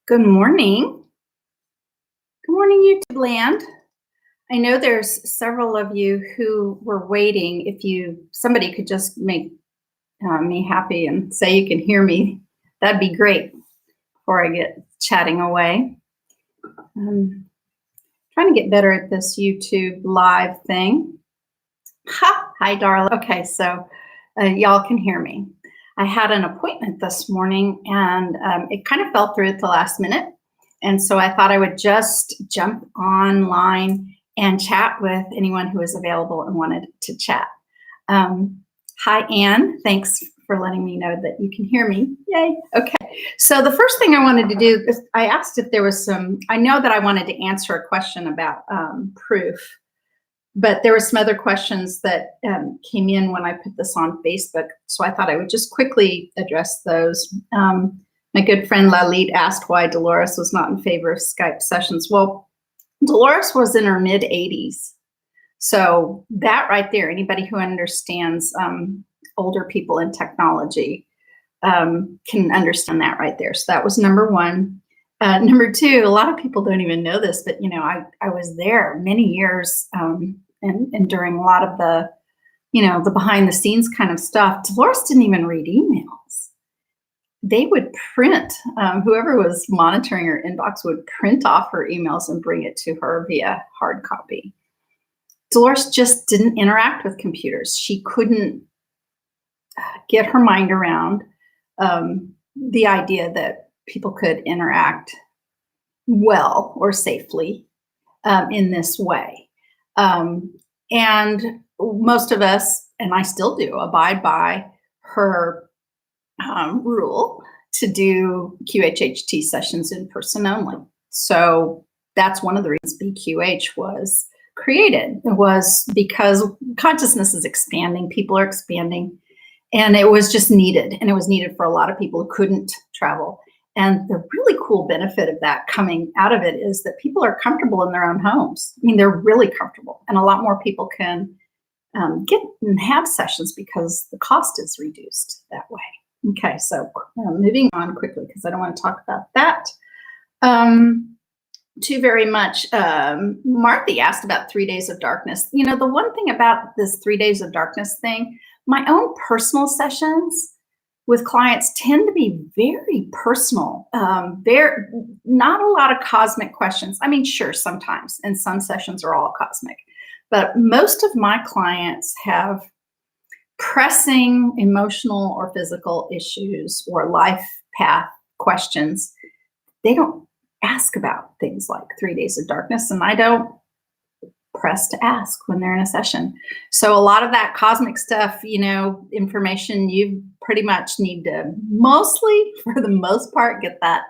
Good morning. Good morning, YouTube land. I know there's several of you who were waiting. If somebody could just make me happy and say you can hear me, that'd be great before I get chatting away. Trying to get better at this YouTube live thing. Hi, darling. Okay, so y'all can hear me. I had an appointment this morning and it kind of fell through at the last minute. And so I thought I would just jump online and chat with anyone who is available and wanted to chat. Hi, Anne. Thanks for letting me know that you can hear me. Yay. Okay. So the first thing I wanted to do is I asked if there was I know that I wanted to answer a question about proof, but there were some other questions that came in when I put this on Facebook. So I thought I would just quickly address those. My good friend Lalit asked why Dolores was not in favor of Skype sessions. Well, Dolores was in her mid 80s. So that right there, anybody who understands older people in technology can understand that right there. So that was number one. Number two, a lot of people don't even know this, but I was there many years and during a lot of the, the behind the scenes kind of stuff. Dolores didn't even read emails. They would print, whoever was monitoring her inbox would print off her emails and bring it to her via hard copy. Dolores just didn't interact with computers. She couldn't get her mind around the idea that people could interact well or safely in this way. And most of us, and I still do, abide by her rule to do QHHT sessions in person only. So that's one of the reasons BQH was created. It was because consciousness is expanding, people are expanding, and it was just needed. And it was needed for a lot of people who couldn't travel. And the really cool benefit of that coming out of it is that people are comfortable in their own homes. I mean, they're really comfortable, and a lot more people can get and have sessions because the cost is reduced that way. Okay, so moving on quickly because I don't want to talk about that too very much. Martha asked about 3 days of darkness. The one thing about this 3 days of darkness thing, my own personal sessions with clients tend to be very personal. They're not a lot of cosmic questions. I mean, sure, sometimes, and some sessions are all cosmic, but most of my clients have pressing emotional or physical issues or life path questions. They don't ask about things like 3 days of darkness, and I don't press to ask when they're in a session. So a lot of that cosmic stuff, information, you pretty much need to mostly, for the most part, get that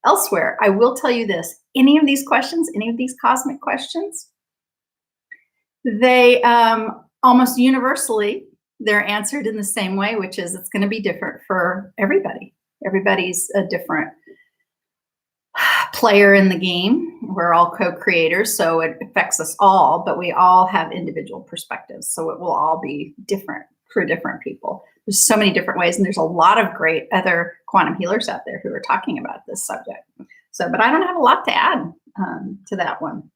elsewhere. I will tell you this, any of these questions, any of these cosmic questions, they almost universally, they're answered in the same way, which is it's going to be different for everybody. Everybody's a different player in the game. We're all co-creators, so it affects us all, but we all have individual perspectives. So it will all be different for different people. There's so many different ways, and there's a lot of great other quantum healers out there who are talking about this subject. So, but I don't have a lot to add to that one.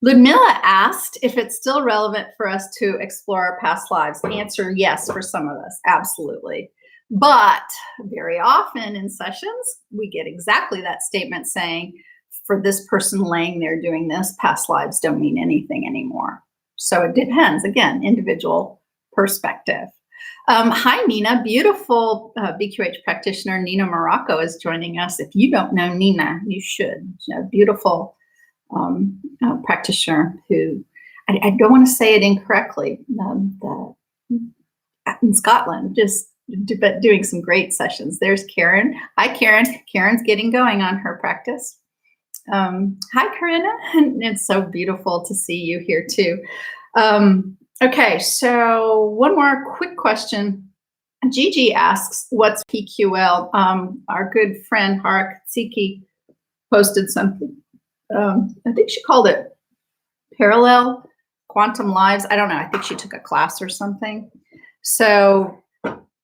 Ludmilla asked if it's still relevant for us to explore our past lives. The answer, yes, for some of us, absolutely. But very often in sessions, we get exactly that statement saying, for this person laying there doing this, past lives don't mean anything anymore. So it depends, again, individual perspective. Hi, Nina, beautiful BQH practitioner Nina Morocco is joining us. If you don't know Nina, you should. Beautiful practitioner who, I don't want to say it incorrectly, in Scotland, but doing some great sessions. There's Karen. Hi, Karen. Karen's getting going on her practice. Hi, Corinna. It's so beautiful to see you here too. Okay, so one more quick question. Gigi asks, what's PQL? Our good friend Harak Tsiki posted something. I think she called it Parallel Quantum Lives. I don't know. I think she took a class or something. So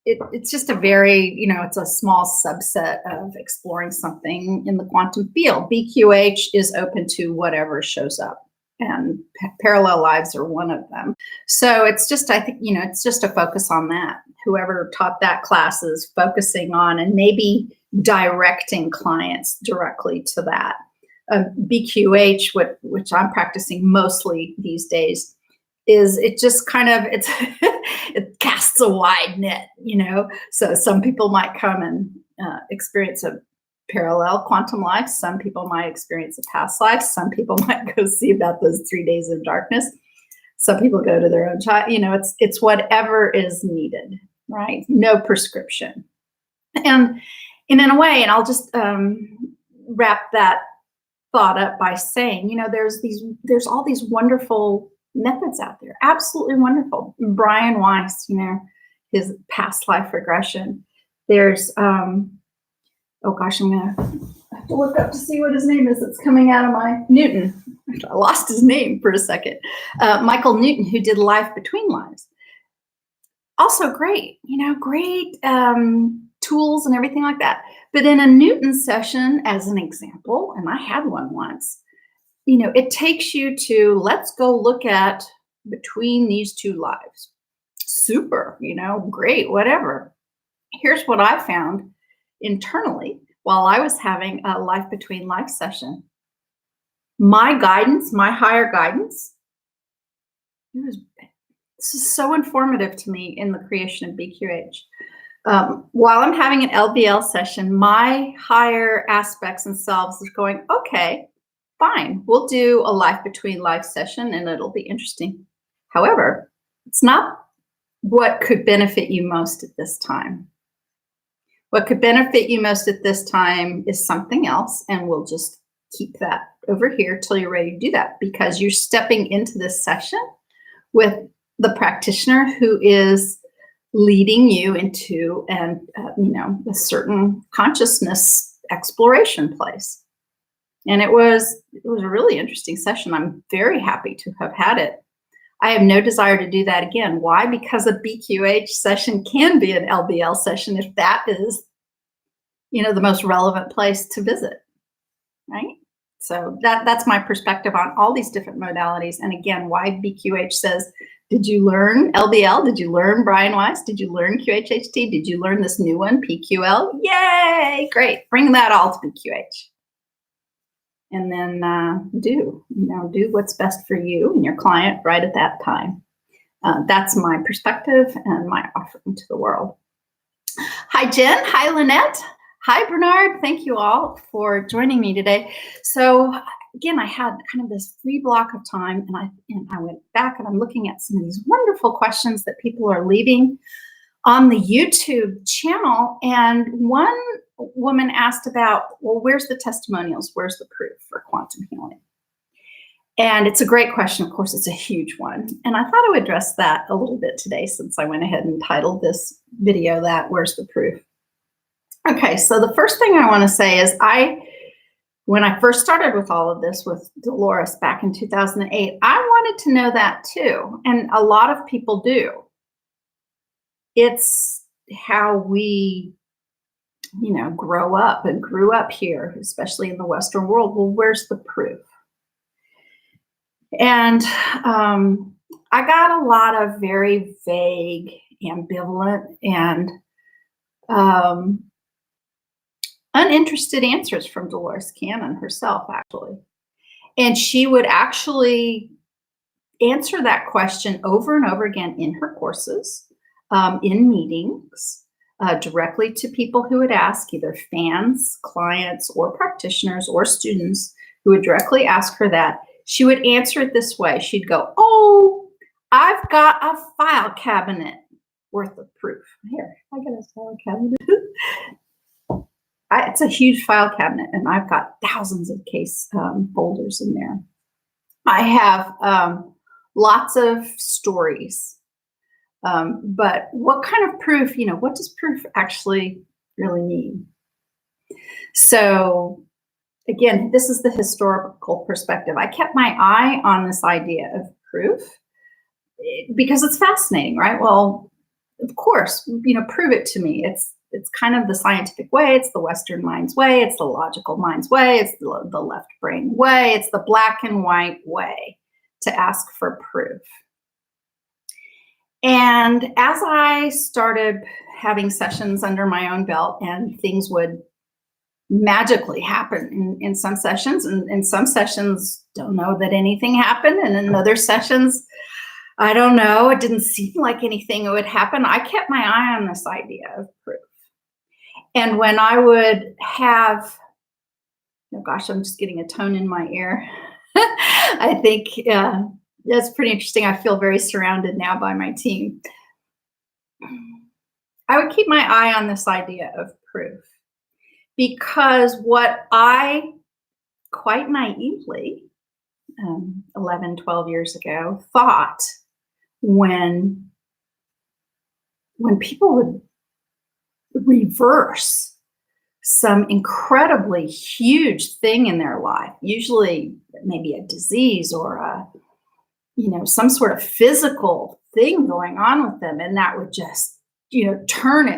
it's just a very, it's a small subset of exploring something in the quantum field. BQH is open to whatever shows up, and parallel lives are one of them. So it's just, I think, it's just a focus on that. Whoever taught that class is focusing on and maybe directing clients directly to that. BQH, which I'm practicing mostly these days, is it just kind of, it casts a wide net, so some people might come and experience a parallel quantum life. Some people might experience a past life. Some people might go see about those 3 days of darkness. Some people go to their own child. It's whatever is needed, right? No prescription. And in a way, and I'll just wrap that thought up by saying, there's all these wonderful methods out there, absolutely wonderful. Brian Weiss, his past life regression. There's, oh gosh, I'm gonna have to look up to see what his name is. It's coming out of my Newton. I lost his name for a second. Michael Newton, who did Life Between Lives. Also great, great tools and everything like that. But in a Newton session, as an example, and I had one once, it takes you to, let's go look at between these two lives. Super, great, whatever. Here's what I found internally while I was having a Life Between Life session. My guidance, my higher guidance, this is so informative to me in the creation of BQH. While I'm having an LBL session, my higher aspects and selves are going, okay, fine, we'll do a Life Between Life session and it'll be interesting. However, it's not what could benefit you most at this time. What could benefit you most at this time is something else, and we'll just keep that over here till you're ready to do that, because you're stepping into this session with the practitioner who is leading you into a certain consciousness exploration place. And it was a really interesting session. I'm very happy to have had it. I have no desire to do that again. Why? Because a BQH session can be an LBL session if that is, the most relevant place to visit, right? So that's my perspective on all these different modalities. And again, why BQH says, did you learn LBL? Did you learn Brian Weiss? Did you learn QHHT? Did you learn this new one, PQL? Yay, great. Bring that all to BQH. And then do what's best for you and your client right at that time. That's my perspective and my offering to the world. Hi, Jen. Hi, Lynette. Hi, Bernard. Thank you all for joining me today. So again, I had kind of this free block of time, and I went back and I'm looking at some of these wonderful questions that people are leaving on the YouTube channel. And one woman asked about, well, where's the testimonials? Where's the proof for quantum healing? And it's a great question. Of course, it's a huge one. And I thought I would address that a little bit today, since I went ahead and titled this video that, Where's the Proof? Okay, so the first thing I want to say is when I first started with all of this with Dolores back in 2008, I wanted to know that too. And a lot of people do. It's how we, grow up and grew up here, especially in the Western world. Well, where's the proof? And I got a lot of very vague, ambivalent, and uninterested answers from Dolores Cannon herself, actually. And she would actually answer that question over and over again in her courses, in meetings, directly to people who would ask, either fans, clients, or practitioners or students who would directly ask her that. She would answer it this way. She'd go, oh, I've got a file cabinet worth of proof. Here, I got a file cabinet. It's a huge file cabinet, and I've got thousands of case folders in there. I have lots of stories. But what kind of proof, what does proof actually really mean? So again, this is the historical perspective. I kept my eye on this idea of proof because it's fascinating, right? Well, of course, prove it to me. It's kind of the scientific way. It's the Western mind's way. It's the logical mind's way. It's the left brain way. It's the black and white way to ask for proof. And as I started having sessions under my own belt, and things would magically happen in some sessions, and in some sessions, don't know that anything happened. And in other sessions, I don't know, it didn't seem like anything would happen. I kept my eye on this idea of proof. And when I would have, oh gosh, I'm just getting a tone in my ear. I think that's pretty interesting. I feel very surrounded now by my team. I would keep my eye on this idea of proof, because what I quite naively, 11, 12 years ago, thought when people would reverse some incredibly huge thing in their life, usually maybe a disease or some sort of physical thing going on with them, and that would just turn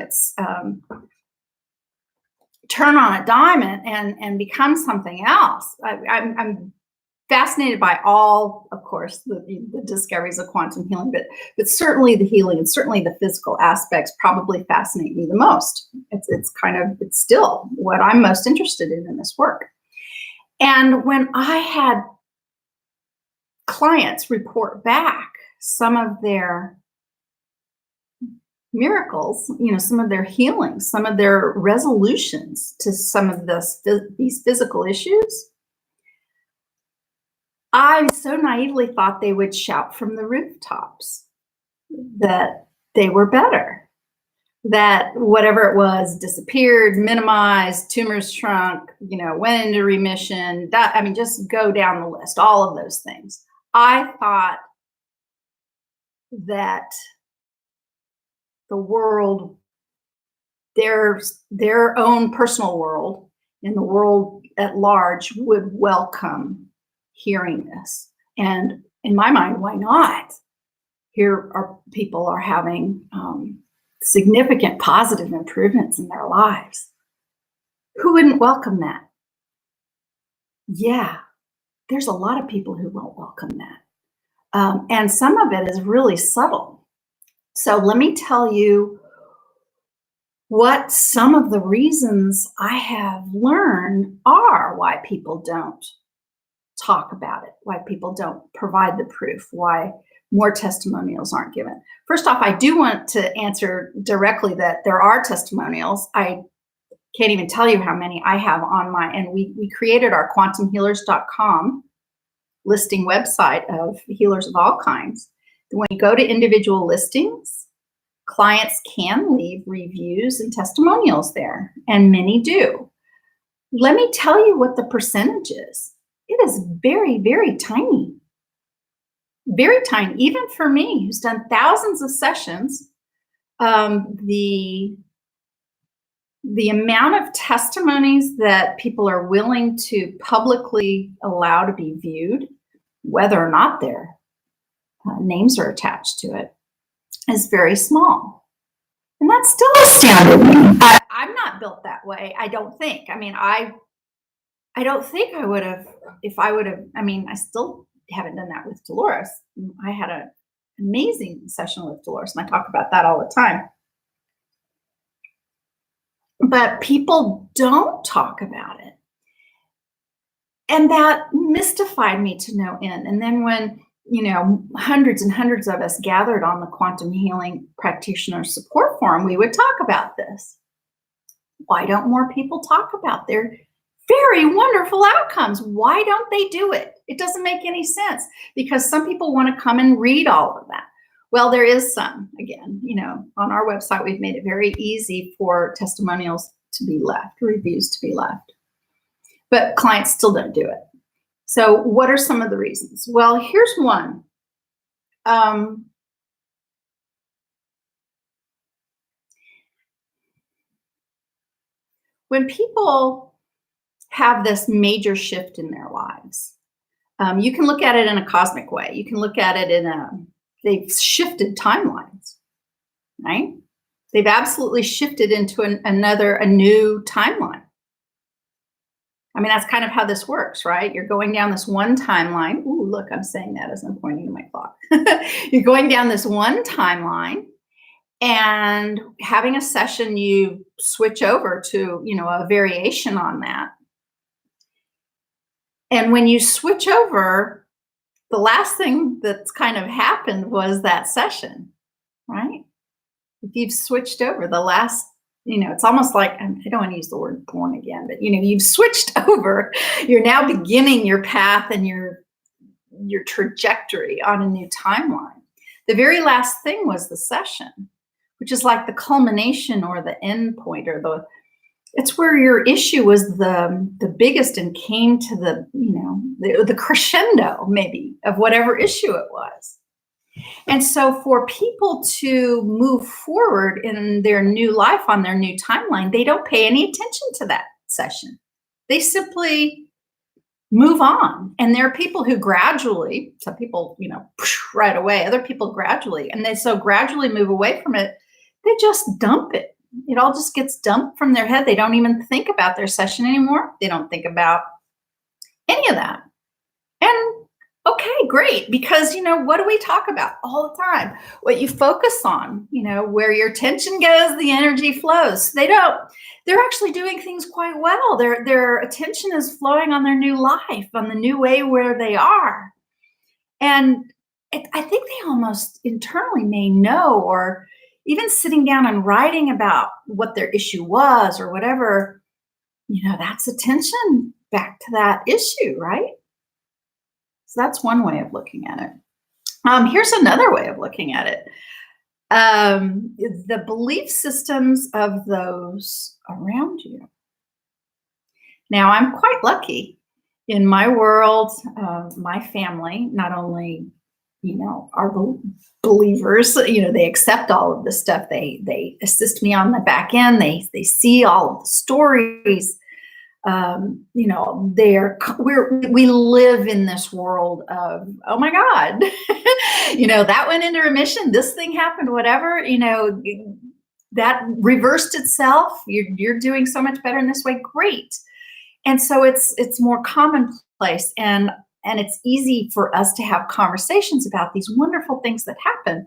on a dime and become something else. I'm fascinated by all, of course, the discoveries of quantum healing, but certainly the healing and certainly the physical aspects probably fascinate me the most. It's still what I'm most interested in this work. And when I had clients report back some of their miracles, some of their healings, some of their resolutions to some of these physical issues, I so naively thought they would shout from the rooftops that they were better, that whatever it was disappeared, minimized, tumors shrunk, went into remission. Just go down the list, all of those things. I thought that the world, their own personal world and the world at large would welcome hearing this. And in my mind, why not? Here are people are having significant positive improvements in their lives. Who wouldn't welcome that? Yeah, there's a lot of people who won't welcome that. And some of it is really subtle. So let me tell you what some of the reasons I have learned are why people don't talk about it, why people don't provide the proof, why more testimonials aren't given. First off, I do want to answer directly that there are testimonials. I can't even tell you how many I have on and we created our quantumhealers.com listing website of healers of all kinds. When you go to individual listings, clients can leave reviews and testimonials there, and many do. Let me tell you what the percentage is. It is very, very tiny. Very tiny. Even for me, who's done thousands of sessions, the amount of testimonies that people are willing to publicly allow to be viewed, whether or not their names are attached to it, is very small. And that still astounded me. I'm not built that way, I don't think. I don't think I would have, if I would have, I still haven't done that with Dolores. I had an amazing session with Dolores, and I talk about that all the time. But people don't talk about it. And that mystified me to no end. And then when, hundreds and hundreds of us gathered on the Quantum Healing Practitioner Support Forum, we would talk about this. Why don't more people talk about their very wonderful outcomes? Why don't they do it? It doesn't make any sense, because some people want to come and read all of that. Well, there is some, again, on our website, we've made it very easy for testimonials to be left, reviews to be left, but clients still don't do it. So what are some of the reasons? Well, here's one. When people have this major shift in their lives, you can look at it in a cosmic way. You can look at it they've shifted timelines. right? They've absolutely shifted into a new timeline. I mean, that's kind of how this works, right? You're going down this one timeline. Ooh, look, I'm saying that as I'm pointing to my clock. You're going down this one timeline, and having a session, you switch over to, a variation on that. And when you switch over, the last thing that's kind of happened was that session, right? If you've switched over, the last, it's almost like, I don't want to use the word born again, but you've switched over. You're now beginning your path and your trajectory on a new timeline. The very last thing was the session, which is like the culmination or the end point, or it's where your issue was the biggest and came to the crescendo maybe of whatever issue it was. And so for people to move forward in their new life on their new timeline, they don't pay any attention to that session. They simply move on. And there are people who gradually, some people, right away, other people gradually, and they so gradually move away from it, they just dump it. It all just gets dumped from their head. They don't even think about their session anymore. They don't think about any of that. And okay, great. Because, what do we talk about all the time? What you focus on, where your attention goes, the energy flows. They're actually doing things quite well. Their attention is flowing on their new life, on the new way where they are. And I think they almost internally may know, or even sitting down and writing about what their issue was or whatever, that's attention back to that issue, right? So that's one way of looking at it. Here's another way of looking at it. The belief systems of those around you. Now, I'm quite lucky in my world, my family, not only, are believers, they accept all of this stuff. They assist me on the back end. They see all of the stories. We live in this world of, oh my God, that went into remission, this thing happened, whatever, that reversed itself. You're doing so much better in this way. Great. And so it's more commonplace, and it's easy for us to have conversations about these wonderful things that happen.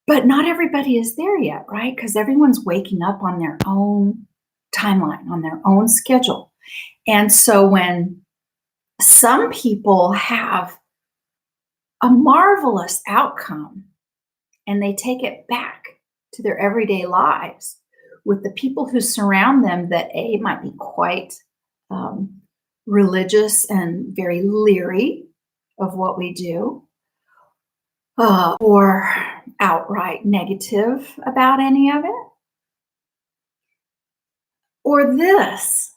But not everybody is there yet, right? Because everyone's waking up on their own timeline, on their own schedule. And so when some people have a marvelous outcome and they take it back to their everyday lives with the people who surround them that might be quite religious and very leery of what we do, or outright negative about any of it, or this,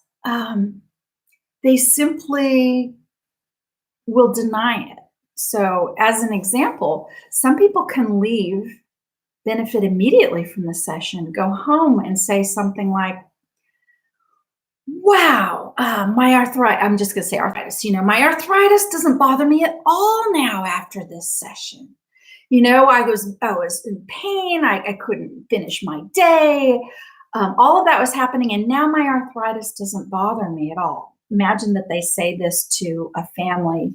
they simply will deny it. So as an example, some people can leave, benefit immediately from the session, go home and say something like, wow, my arthritis, I'm just going to say arthritis, my arthritis doesn't bother me at all now after this session. I was in pain. I couldn't finish my day. All of that was happening, and now my arthritis doesn't bother me at all. Imagine that they say this to a family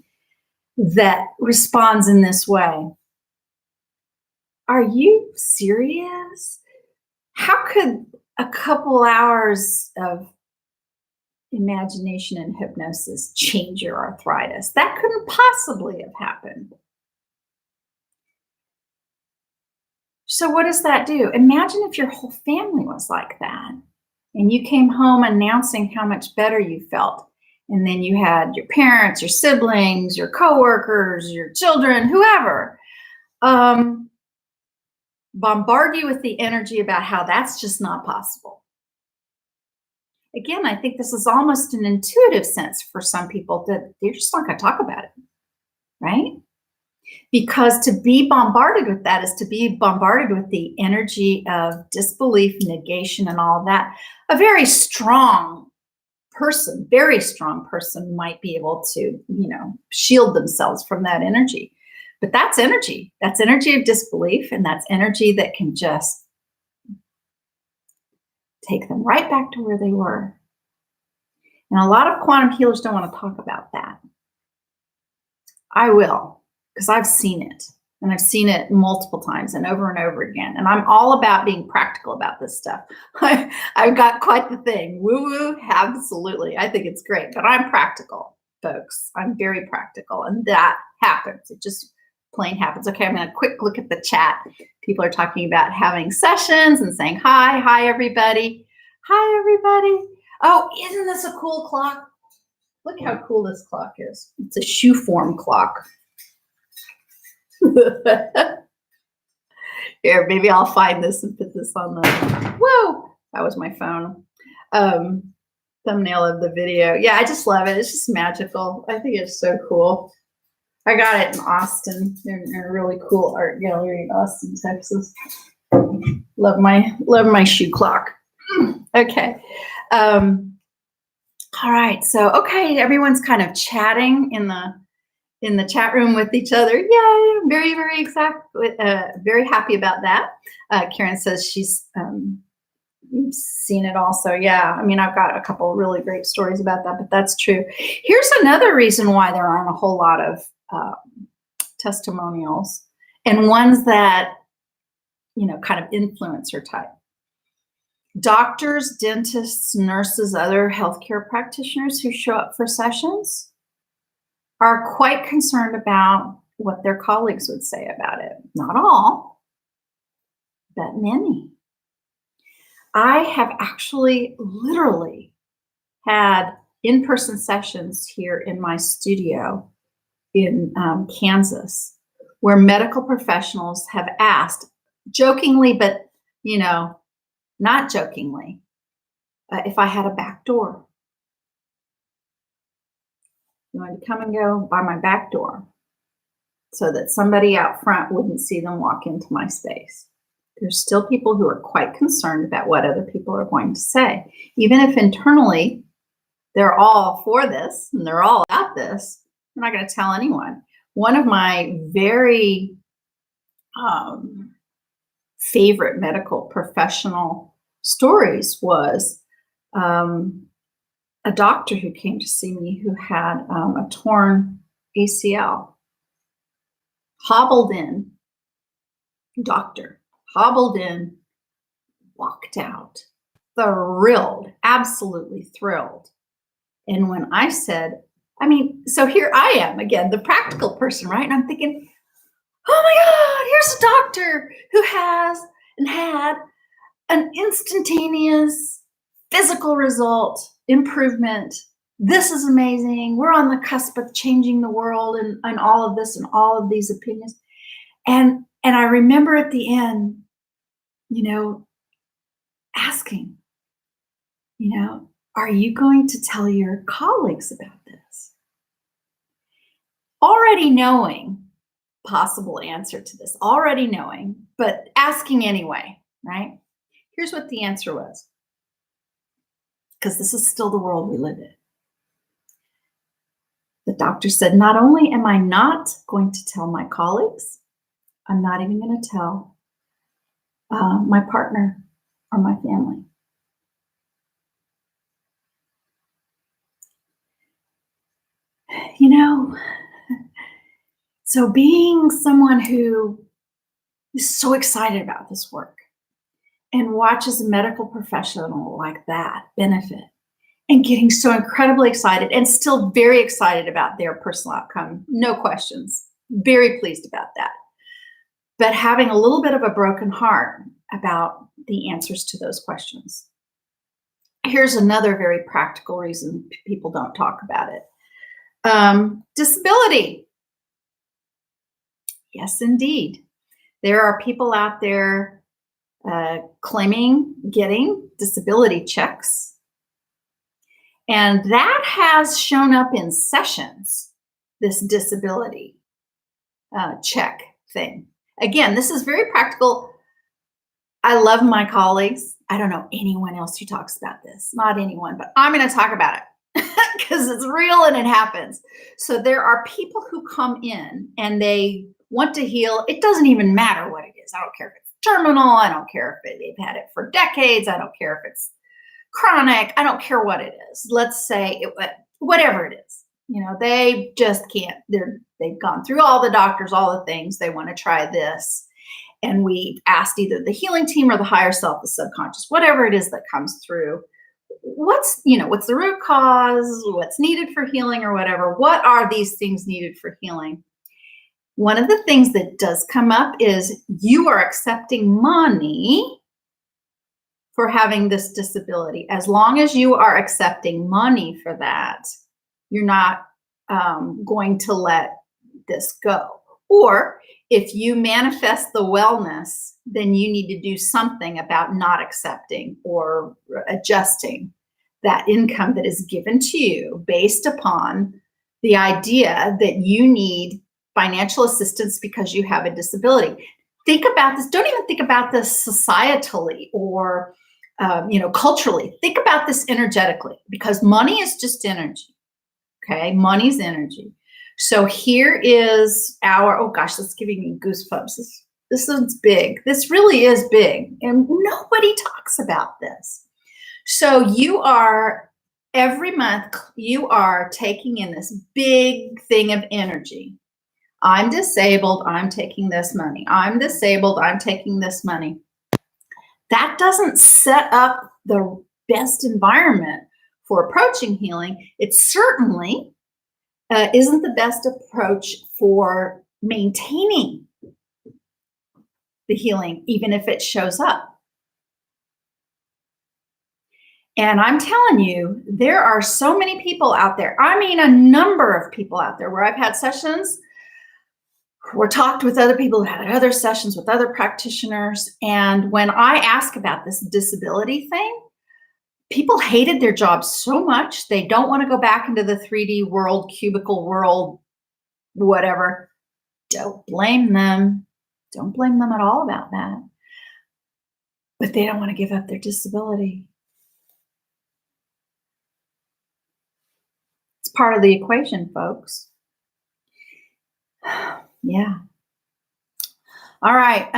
that responds in this way. Are you serious? How could a couple hours of imagination and hypnosis change your arthritis? That couldn't possibly have happened. So what does that do? Imagine if your whole family was like that, and you came home announcing how much better you felt. And then you had your parents, your siblings, your coworkers, your children, whoever, bombard you with the energy about how that's just not possible. Again, I think this is almost an intuitive sense for some people that they're just not going to talk about it, right? Because to be bombarded with that is to be bombarded with the energy of disbelief, negation, and all of that. A very strong person might be able to, shield themselves from that energy. But that's energy. That's energy of disbelief, and that's energy that can just take them right back to where they were. And a lot of quantum healers don't want to talk about that. I will, because I've seen it. And I've seen it multiple times and over again. And I'm all about being practical about this stuff. I've got quite the thing. Woo-woo, absolutely. I think it's great. But I'm practical, folks. I'm very practical. And that happens. It just plain happens. Okay, I'm going to quick look at the chat. People are talking about having sessions and saying hi. Hi, everybody. Hi, everybody. Oh, isn't this a cool clock? Look how cool this clock is. It's a shoe form clock. Here, maybe I'll find this and put this on the, whoa, that was my phone. Thumbnail of the video. Yeah, I just love it. It's just magical. I think it's so cool. I got it in Austin. They're in a really cool art gallery in Austin, Texas. Love my shoe clock. Okay. All right. So, okay, everyone's kind of chatting in the chat room with each other. Yay! Very, very happy about that. Karen says she's seen it also. Yeah, I mean, I've got a couple of really great stories about that, but that's true. Here's another reason why there aren't a whole lot of testimonials, and ones that, you know, kind of influencer type. Doctors, dentists, nurses, other healthcare practitioners who show up for sessions are quite concerned about what their colleagues would say about it. Not all, but many. I have actually literally had in-person sessions here in my studio in Kansas, where medical professionals have asked, jokingly, but, you know, not jokingly, if I had a back door. You wanted to come and go by my back door so that somebody out front wouldn't see them walk into my space. There's still people who are quite concerned about what other people are going to say. Even if internally they're all for this and they're all about this, they're not going to tell anyone. One of my very favorite medical professional stories was a doctor who came to see me who had a torn ACL. Hobbled in, doctor, hobbled in, walked out, thrilled, absolutely thrilled. And when I said, I mean, so here I am again, the practical person, right? And I'm thinking, oh my God, here's a doctor who has and had an instantaneous physical result, improvement. This is amazing. We're on the cusp of changing the world and all of this and all of these opinions. And I remember at the end, you know, asking, you know, are you going to tell your colleagues about this? Already knowing possible answer to this, already knowing, but asking anyway, right? Here's what the answer was, because this is still the world we live in. The doctor said, not only am I not going to tell my colleagues, I'm not even going to tell my partner or my family. You know, so being someone who is so excited about this work and watches a medical professional like that benefit and getting so incredibly excited and still very excited about their personal outcome, no questions, very pleased about that. But having a little bit of a broken heart about the answers to those questions. Here's another very practical reason people don't talk about it. Disability. Yes, indeed. There are people out there claiming getting disability checks. And that has shown up in sessions, this disability check thing. Again, this is very practical. I love my colleagues. I don't know anyone else who talks about this, not anyone, but I'm going to talk about it because it's real and it happens. So there are people who come in and they want to heal. It doesn't even matter what it is. I don't care if it's terminal. I don't care if they've had it for decades. I don't care if it's chronic. I don't care what it is. Let's say whatever it is. They just can't. They've gone through all the doctors, all the things. They want to try this. And we asked either the healing team or the higher self, the subconscious, whatever it is that comes through. What's the root cause? What's needed for healing or whatever? What are these things needed for healing? One of the things that does come up is you are accepting money for having this disability. As long as you are accepting money for that, you're not going to let this go. Or if you manifest the wellness, then you need to do something about not accepting or adjusting that income that is given to you based upon the idea that you need financial assistance because you have a disability. Think about this. Don't even think about this societally or culturally. Think about this energetically, because money is just energy. Okay, money's energy. So here is oh gosh, that's giving me goosebumps. This is big. This really is big. And nobody talks about this. So every month, you are taking in this big thing of energy. I'm disabled, I'm taking this money. I'm disabled, I'm taking this money. That doesn't set up the best environment for approaching healing. It certainly isn't the best approach for maintaining the healing, even if it shows up. And I'm telling you, there are so many people out there. I mean, a number of people out there where I've had sessions or talked with other people who had other sessions with other practitioners. And when I ask about this disability thing, people hated their jobs so much. They don't want to go back into the 3D world, cubicle world, whatever. Don't blame them. Don't blame them at all about that. But they don't want to give up their disability. It's part of the equation, folks. Yeah. All right.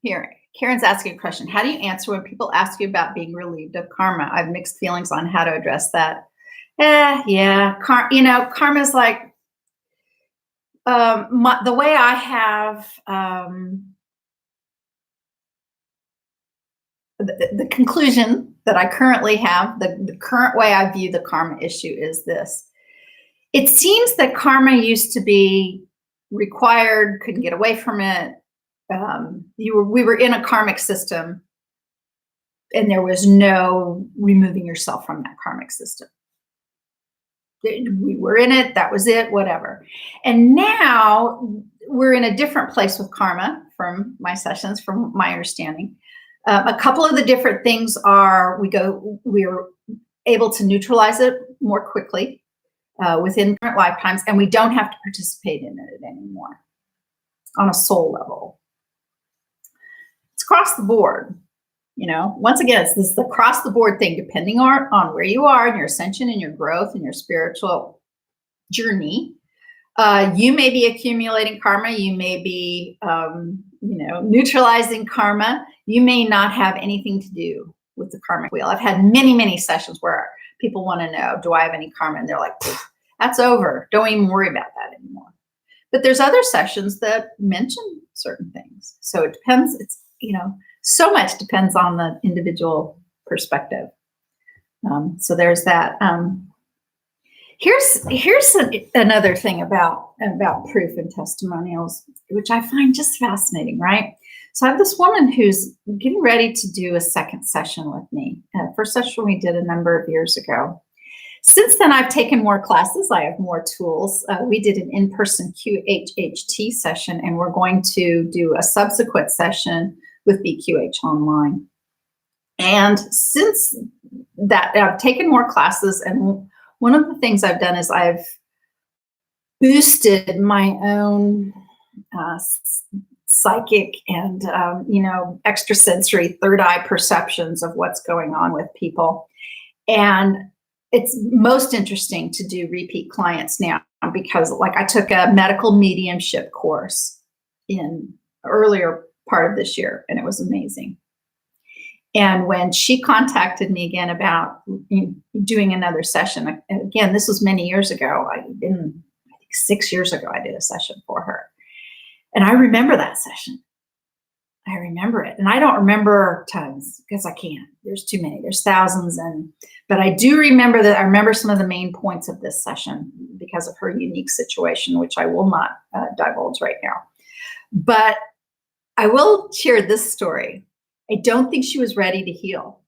Here, Karen's asking a question. How do you answer when people ask you about being relieved of karma? I have mixed feelings on how to address that. Yeah. Karma's like, the way I have, the conclusion that I currently have, the current way I view the karma issue is this. It seems that karma used to be required, couldn't get away from it. We were in a karmic system, and there was no removing yourself from that karmic system. We were in it, that was it, whatever. And now we're in a different place with karma from my sessions, from my understanding. A couple of the different things are we're able to neutralize it more quickly within current lifetimes, and we don't have to participate in it anymore on a soul level. It's across the board. Once again, it's the across the board thing, depending on where you are in your ascension and your growth and your spiritual journey. You may be accumulating karma. You may be, neutralizing karma. You may not have anything to do with the karmic wheel. I've had many, many sessions where people want to know, do I have any karma? And they're like, that's over. Don't even worry about that anymore. But there's other sessions that mention certain things. So it depends. It's, so much depends on the individual perspective. So there's that. Here's another thing about proof and testimonials, which I find just fascinating, right? So I have this woman who's getting ready to do a second session with me. First session we did a number of years ago. Since then, I've taken more classes. I have more tools. We did an in-person QHHT session, and we're going to do a subsequent session with BQH online. And since that, I've taken more classes, and one of the things I've done is I've boosted my own psychic and, extrasensory third eye perceptions of what's going on with people. And it's most interesting to do repeat clients now because, like, I took a medical mediumship course in earlier part of this year, and it was amazing. And when she contacted me again about doing another session, again, this was many years ago. I think 6 years ago, I did a session for her. And I remember that session. I remember it. And I don't remember tons because I can't. There's too many. There's thousands. But I do remember that. I remember some of the main points of this session because of her unique situation, which I will not divulge right now. But I will share this story. I don't think she was ready to heal.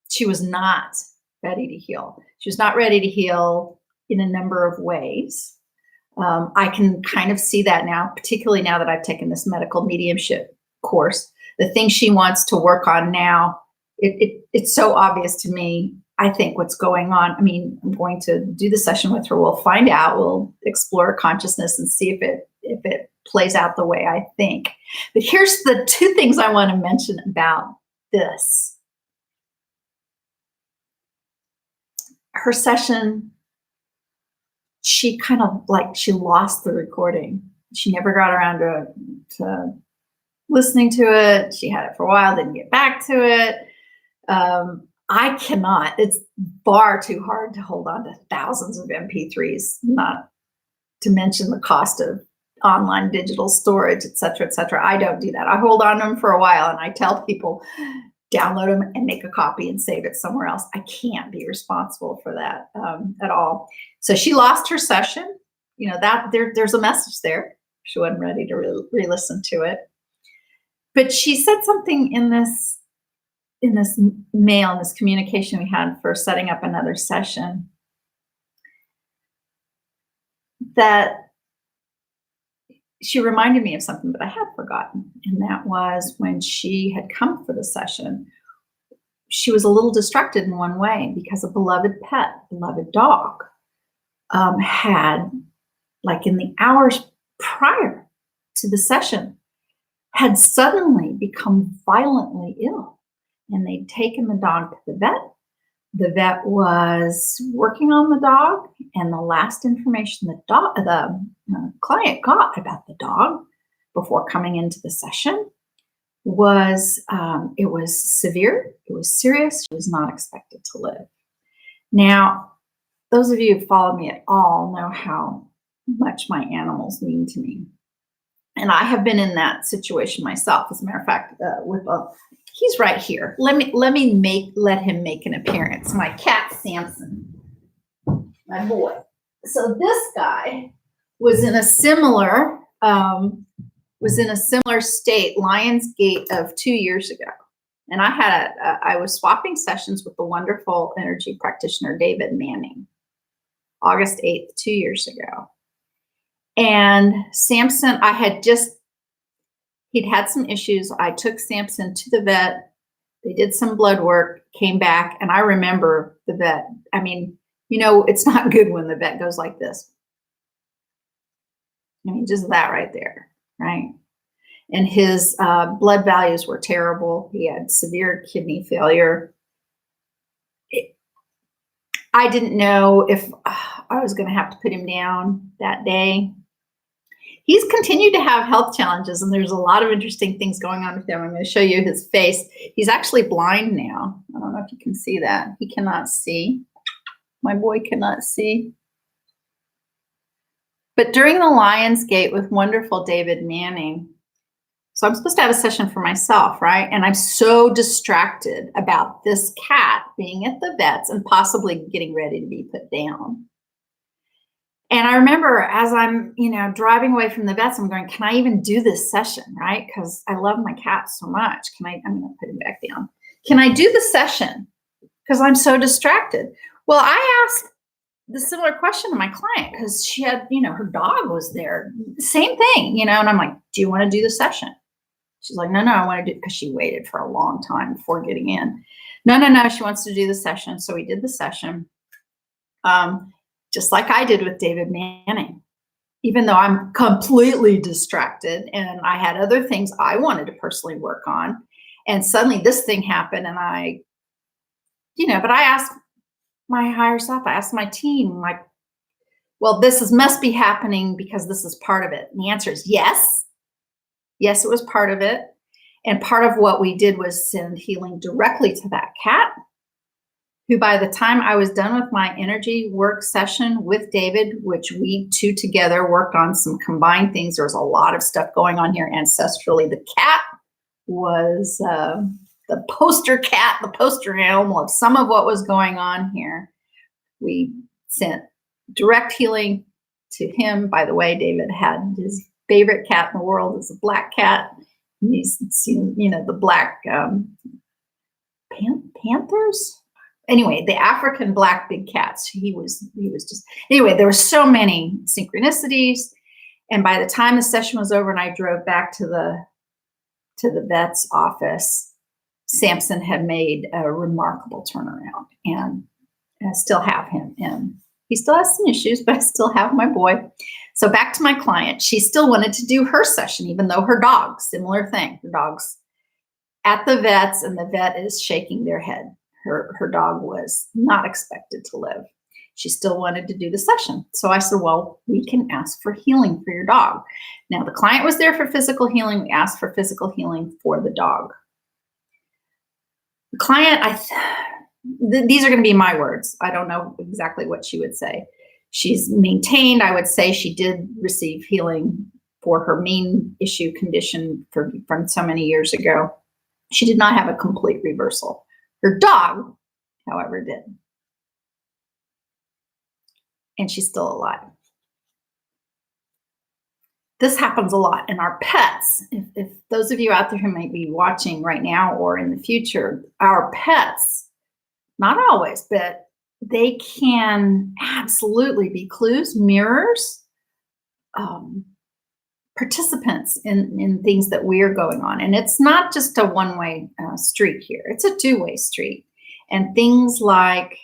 She was not ready to heal. She was not ready to heal in a number of ways. I can kind of see that now, particularly now that I've taken this medical mediumship course. The thing she wants to work on now, it's so obvious to me, I think, what's going on. I mean, I'm going to do the session with her. We'll find out. We'll explore consciousness and see if it plays out the way I think. But here's the two things I want to mention about this. Her session, she kind of she lost the recording. She never got around to listening to it. She had it for a while, didn't get back to it. I cannot. It's far too hard to hold on to thousands of MP3s, not to mention the cost of online digital storage, et cetera, et cetera. I don't do that. I hold on to them for a while and I tell people, download them and make a copy and save it somewhere else. I can't be responsible for that at all. So she lost her session. You know, that there's a message there. She wasn't ready to re-listen to it. But she said something in this mail, in this communication we had for setting up another session, that she reminded me of something that I had forgotten. And that was when she had come for the session, she was a little distracted in one way because a beloved pet, beloved dog, had, like in the hours prior to the session, had suddenly become violently ill. And they'd taken the dog to the vet. The vet was working on the dog, and the last information the client got about the dog before coming into the session was it was severe, it was serious, she was not expected to live. Now, those of you who follow me at all know how much my animals mean to me. And I have been in that situation myself. As a matter of fact, he's right here. Let him make an appearance. My cat, Sampson, my boy. So this guy was in a similar state, Lion's Gate, of 2 years ago. And I was swapping sessions with the wonderful energy practitioner, David Manning, August 8th, 2 years ago. And Sampson, he'd had some issues. I took Sampson to the vet. They did some blood work, came back, and I remember the vet. I mean, you know, it's not good when the vet goes like this. I mean, just that right there, right? And his blood values were terrible. He had severe kidney failure. I didn't know if I was going to have to put him down that day. He's continued to have health challenges, and there's a lot of interesting things going on with him. I'm going to show you his face. He's actually blind now. I don't know if you can see that. He cannot see. My boy cannot see. But during the Lion's Gate with wonderful David Manning, so I'm supposed to have a session for myself, right? And I'm so distracted about this cat being at the vet's and possibly getting ready to be put down. And I remember as I'm, driving away from the vets, I'm going, can I even do this session, right? Because I love my cat so much. I'm going to put him back down. Can I do the session? Because I'm so distracted. Well, I asked the similar question to my client because she had, her dog was there. Same thing, and I'm like, do you want to do the session? She's like, no, I want to do it, because she waited for a long time before getting in. No, she wants to do the session. So we did the session. Just like I did with David Manning, even though I'm completely distracted and I had other things I wanted to personally work on. And suddenly this thing happened, and but I asked my higher self, I asked my team, well, must be happening because this is part of it. And the answer is yes. Yes, it was part of it. And part of what we did was send healing directly to that cat, who by the time I was done with my energy work session with David, which we two together worked on some combined things, there was a lot of stuff going on here ancestrally. The cat was the poster cat, the poster animal of some of what was going on here. We sent direct healing to him. By the way, David had his favorite cat in the world is a black cat. He's seen, the black panthers. Anyway, the African black big cats. He was just, anyway, there were so many synchronicities. And by the time the session was over and I drove back to the vet's office, Sampson had made a remarkable turnaround, and I still have him. And he still has some issues, but I still have my boy. So back to my client. She still wanted to do her session, even though her dog, similar thing, her dog's at the vet's and the vet is shaking their head. Her dog was not expected to live. She still wanted to do the session. So I said, well, we can ask for healing for your dog. Now, the client was there for physical healing. We asked for physical healing for the dog. The client, these are going to be my words. I don't know exactly what she would say. She's maintained, I would say she did receive healing for her main issue condition from so many years ago. She did not have a complete reversal. Her dog, however, did. And she's still alive. This happens a lot. And our pets, if those of you out there who might be watching right now or in the future, our pets, not always, but they can absolutely be clues, mirrors, participants in things that we are going on. And it's not just a one-way street here. It's a two-way street. And things like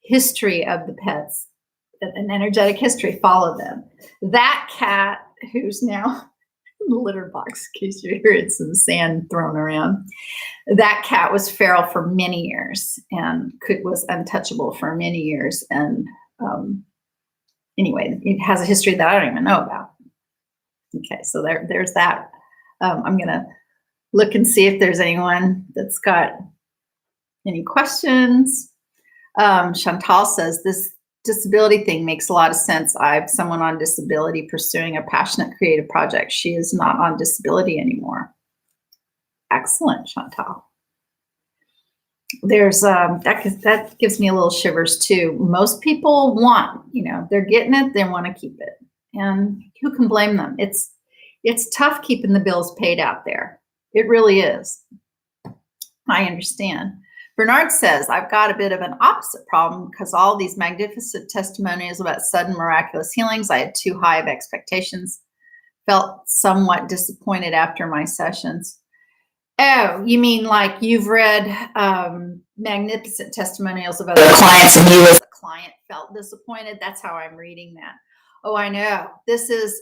history of the pets, an energetic history, follow them. That cat, who's now in the litter box, in case you hear it, some sand thrown around, that cat was feral for many years and was untouchable for many years. And anyway, it has a history that I don't even know about. Okay, so there's that. I'm going to look and see if there's anyone that's got any questions. Chantal says, this disability thing makes a lot of sense. I have someone on disability pursuing a passionate creative project. She is not on disability anymore. Excellent, Chantal. There's that gives me a little shivers too. Most people want, they're getting it, they want to keep it. And who can blame them? It's tough keeping the bills paid out there. It really is. I understand. Bernard says, I've got a bit of an opposite problem because all these magnificent testimonials about sudden miraculous healings, I had too high of expectations, felt somewhat disappointed after my sessions. Oh, you mean like you've read magnificent testimonials of other clients and you as a client felt disappointed? That's how I'm reading that. Oh, I know. This is,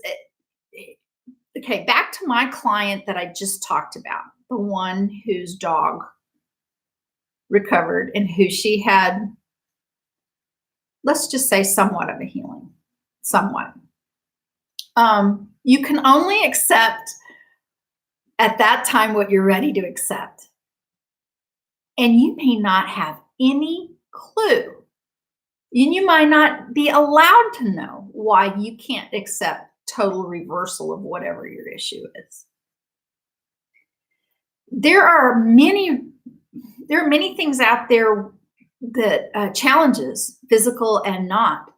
okay, back to my client that I just talked about, the one whose dog recovered and who she had, let's just say, somewhat of a healing, somewhat. You can only accept at that time what you're ready to accept. And you may not have any clue. And you might not be allowed to know why you can't accept total reversal of whatever your issue is. There are many things out there that challenges, physical and not,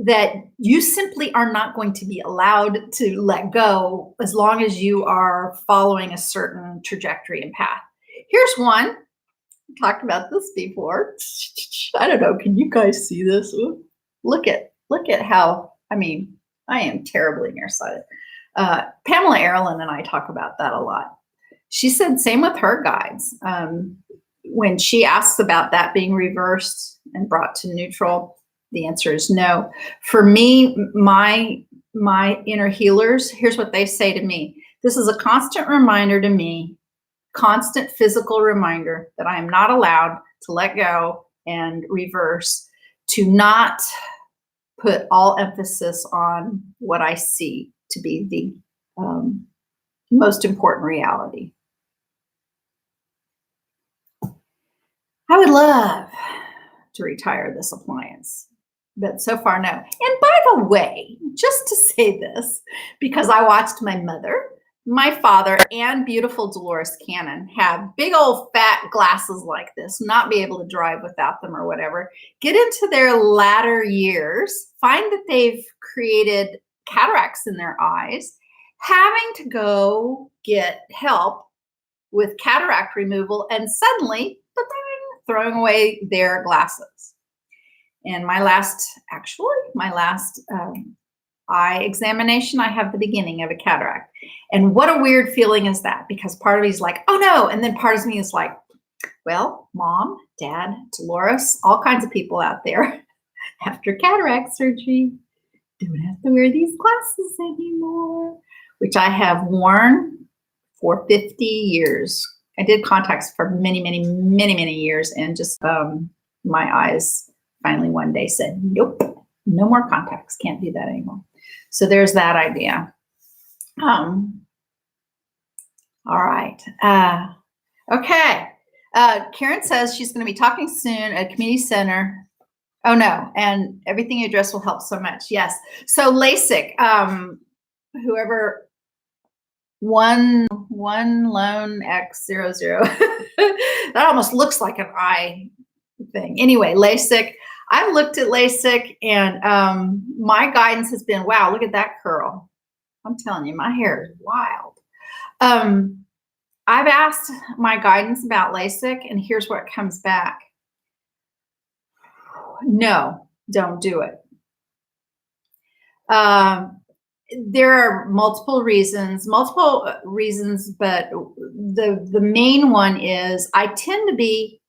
that you simply are not going to be allowed to let go as long as you are following a certain trajectory and path. Here's one. Talked about this before. I don't know. Can you guys see this? Ooh, look at how, I am terribly nearsighted. Pamela Erlin and I talk about that a lot. She said same with her guides. When she asks about that being reversed and brought to neutral, the answer is no. For me, my inner healers, here's what they say to me. This is a constant reminder to me, constant physical reminder that I am not allowed to let go and reverse, to not put all emphasis on what I see to be most important reality. I would love to retire this appliance, but so far, no. And by the way, just to say this, because I watched my mother, my father, and beautiful Dolores Cannon have big old fat glasses like this, not be able to drive without them or whatever, get into their latter years, find that they've created cataracts in their eyes, having to go get help with cataract removal, and suddenly throwing away their glasses. And my last eye examination, I have the beginning of a cataract. And what a weird feeling is that? Because part of me is like, oh no. And then part of me is like, well, mom, dad, Dolores, all kinds of people out there after cataract surgery don't have to wear these glasses anymore, which I have worn for 50 years. I did contacts for many, many, many, many years, and just my eyes finally one day said, nope, no more contacts. Can't do that anymore. So there's that idea. All right. Okay. Karen says she's going to be talking soon at a community center. Oh, no. And everything you address will help so much. Yes. So LASIK, whoever... One lone X00. That almost looks like an eye thing. Anyway, LASIK. I looked at LASIK, and my guidance has been, wow, look at that curl. I'm telling you, my hair is wild. I've asked my guidance about LASIK, and here's what comes back. No, don't do it. There are multiple reasons, but the main one is I tend to be,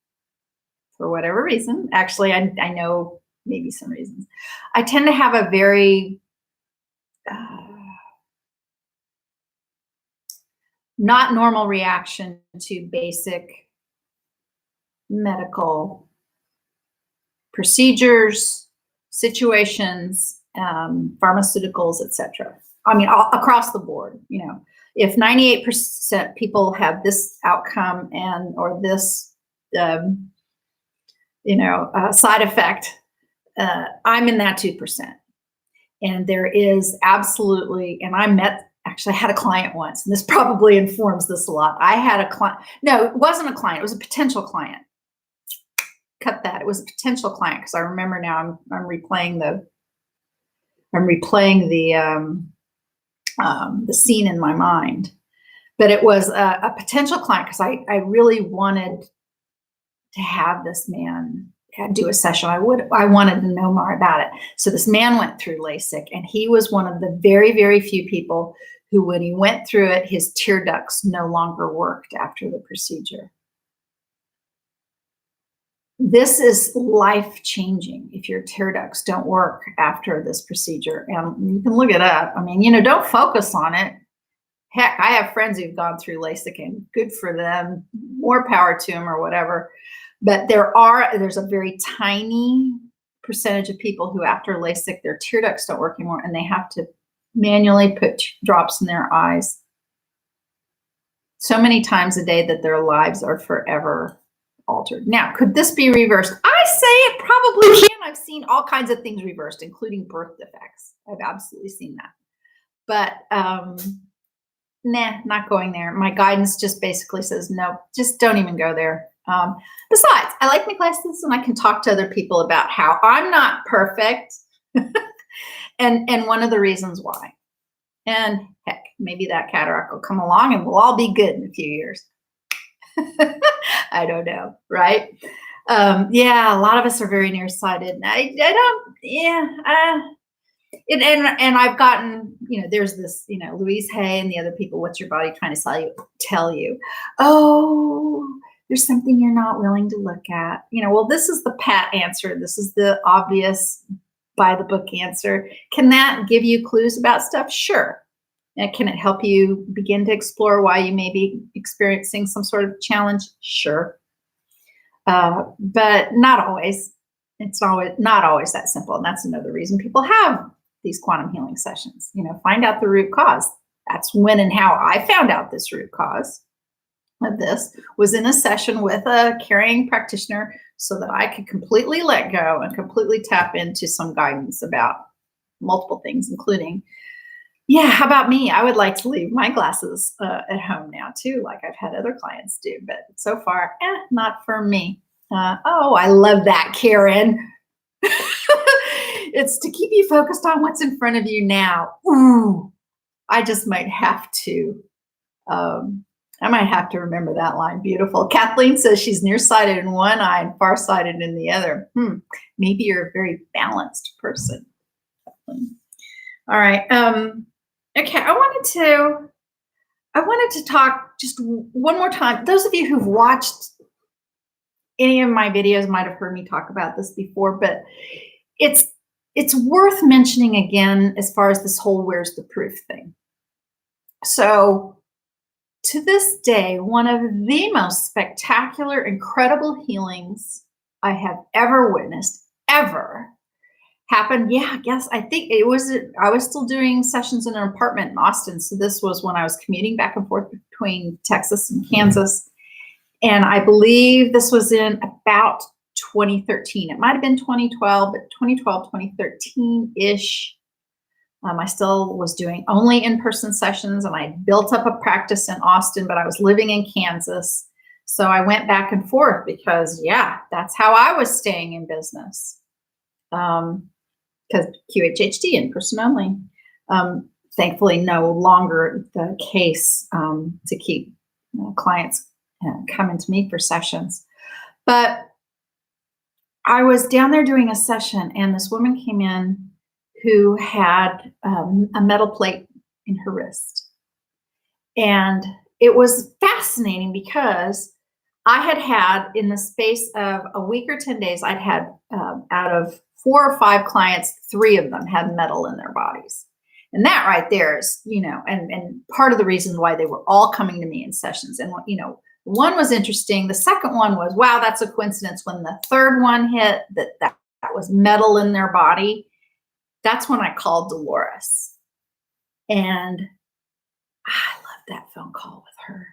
for whatever reason, actually, I know maybe some reasons, I tend to have a very not normal reaction to basic medical procedures, situations, pharmaceuticals, etc. I mean, across the board, you know, if 98% people have this outcome or this, side effect, I'm in that 2%. And there is absolutely, and actually I had a client once, and this probably informs this a lot. I had a client, no, it wasn't a client, it was a potential client. Cut that, it was a potential client, because I remember now I'm replaying the scene in my mind. But it was a potential client, because I really wanted to have this man do a session. I wanted to know more about it. So this man went through LASIK, and he was one of the very, very few people who, when he went through it, his tear ducts no longer worked after the procedure. This is life-changing if your tear ducts don't work after this procedure. And you can look it up. I mean, don't focus on it. Heck, I have friends who've gone through LASIK, and good for them, more power to them or whatever. But there's a very tiny percentage of people who, after LASIK, their tear ducts don't work anymore, and they have to manually put drops in their eyes so many times a day that their lives are forever altered. Now, could this be reversed? I say it probably can. I've seen all kinds of things reversed, including birth defects. I've absolutely seen that. But nah, not going there. My guidance just basically says, no, just don't even go there. Besides, I like my glasses, and I can talk to other people about how I'm not perfect. and one of the reasons why. And heck, maybe that cataract will come along and we'll all be good in a few years. I don't know, right? Yeah, a lot of us are very nearsighted. And and I've gotten, there's this, Louise Hay and the other people, what's your body trying to tell you? Oh, there's something you're not willing to look at. Well, this is the pat answer. This is the obvious by the book answer. Can that give you clues about stuff? Sure. And can it help you begin to explore why you may be experiencing some sort of challenge? Sure. But not always. It's not always that simple. And that's another reason people have these quantum healing sessions. Find out the root cause. That's when and how I found out this root cause of this was in a session with a caring practitioner so that I could completely let go and completely tap into some guidance about multiple things, including, yeah, how about me? I would like to leave my glasses at home now too, like I've had other clients do, but so far, not for me. Oh, I love that, Karen. It's to keep you focused on what's in front of you now. Ooh, I just might have to, remember that line. Beautiful. Kathleen says she's nearsighted in one eye and farsighted in the other. Maybe you're a very balanced person, Kathleen. All right. Okay. I wanted to talk just one more time. Those of you who've watched any of my videos might have heard me talk about this before, but it's worth mentioning again as far as this whole where's the proof thing. So to this day, one of the most spectacular, incredible healings I have ever witnessed, ever, happened. Yeah, I think I was still doing sessions in an apartment in Austin. So this was when I was commuting back and forth between Texas and Kansas. And I believe this was in about 2013. It might have been 2012, but 2012, 2013-ish. I still was doing only in-person sessions, and I built up a practice in Austin, but I was living in Kansas. So I went back and forth because, yeah, that's how I was staying in business. Because QHHD, in-person only. Thankfully, no longer the case to keep clients coming to me for sessions. But I was down there doing a session, and this woman came in who had a metal plate in her wrist. And it was fascinating because I had in the space of a week or 10 days, I'd had out of 4 or 5 clients, 3 of them had metal in their bodies. And that right there is, and part of the reason why they were all coming to me in sessions. And, one was interesting. The second one was, wow, that's a coincidence. When the third one hit that was metal in their body, that's when I called Dolores. And I loved that phone call with her.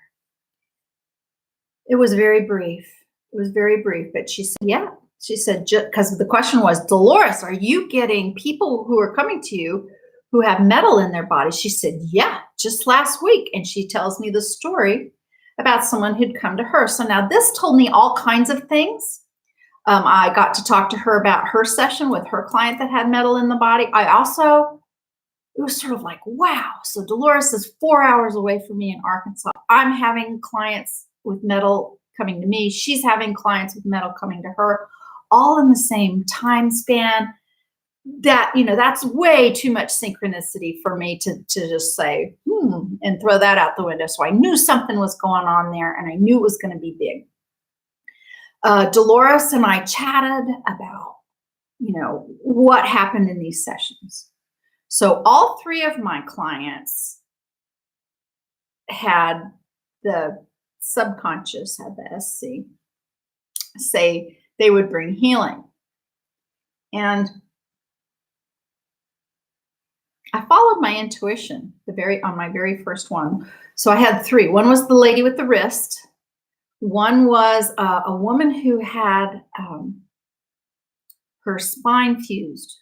It was very brief. But she said, yeah. She said, because the question was, Dolores, are you getting people who are coming to you who have metal in their body? She said, yeah, just last week. And she tells me the story about someone who'd come to her. So now this told me all kinds of things. I got to talk to her about her session with her client that had metal in the body. It was sort of like, wow. So Dolores is 4 hours away from me in Arkansas. I'm having clients with metal coming to me. She's having clients with metal coming to her, all in the same time span. That, that's way too much synchronicity for me to just say, and throw that out the window. So I knew something was going on there, and I knew it was going to be big. Dolores and I chatted about, what happened in these sessions. So all 3 of my clients had the subconscious, had the SC, say they would bring healing. And I followed my intuition on my very first one. So I had 3. One was the lady with the wrist. One was a woman who had her spine fused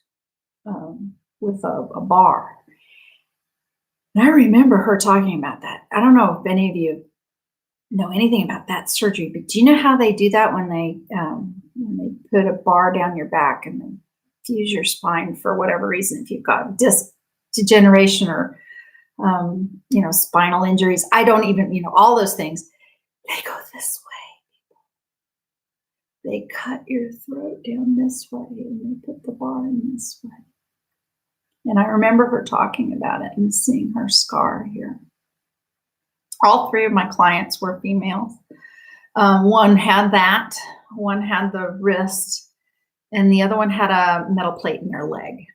with a bar. And I remember her talking about that. I don't know if any of you know anything about that surgery, but do you know how they do that when they put a bar down your back and they fuse your spine for whatever reason? If you've got disc degeneration or spinal injuries, I don't even, all those things, they go this way. They cut your throat down this way and they put the bar in this way. And I remember her talking about it and seeing her scar here. All 3 of my clients were females. One had that, one had the wrist, and the other one had a metal plate in their leg.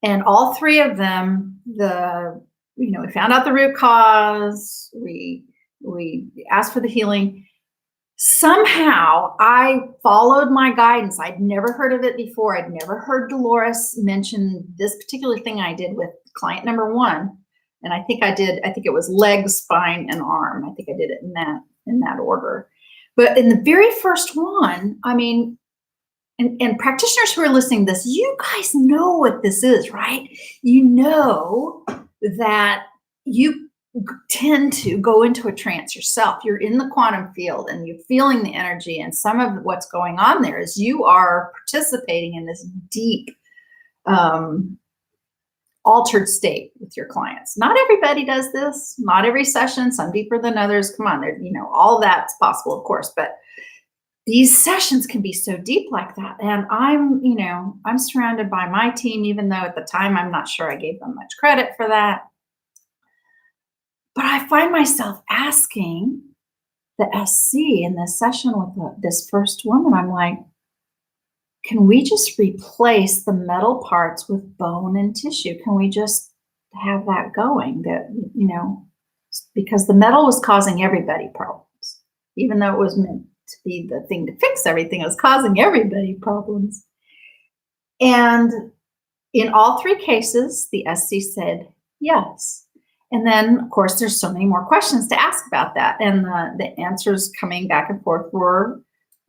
And all 3 of them, we found out the root cause. We asked for the healing. Somehow I followed my guidance. I'd never heard of it before. I'd never heard Dolores mention this particular thing I did with client number 1. And I think it was leg, spine, and arm. I think I did it in that order. But in the very first one, I mean, and practitioners who are listening to this, you guys know what this is, right? You know that you tend to go into a trance yourself. You're in the quantum field and you're feeling the energy. And some of what's going on there is you are participating in this deep, altered state with your clients. Not everybody does this. Not every session. Some deeper than others. Come on, all that's possible, of course, but these sessions can be so deep like that. And I'm surrounded by my team, even though at the time I'm not sure I gave them much credit for that. But I find myself asking the SC in this session with this first woman, I'm like, can we just replace the metal parts with bone and tissue? Can we just have that going? Because the metal was causing everybody problems, even though it was meant to be the thing to fix everything. It was causing everybody problems. And in all three cases, the SC said yes. And then, of course, there's so many more questions to ask about that. And the answers coming back and forth were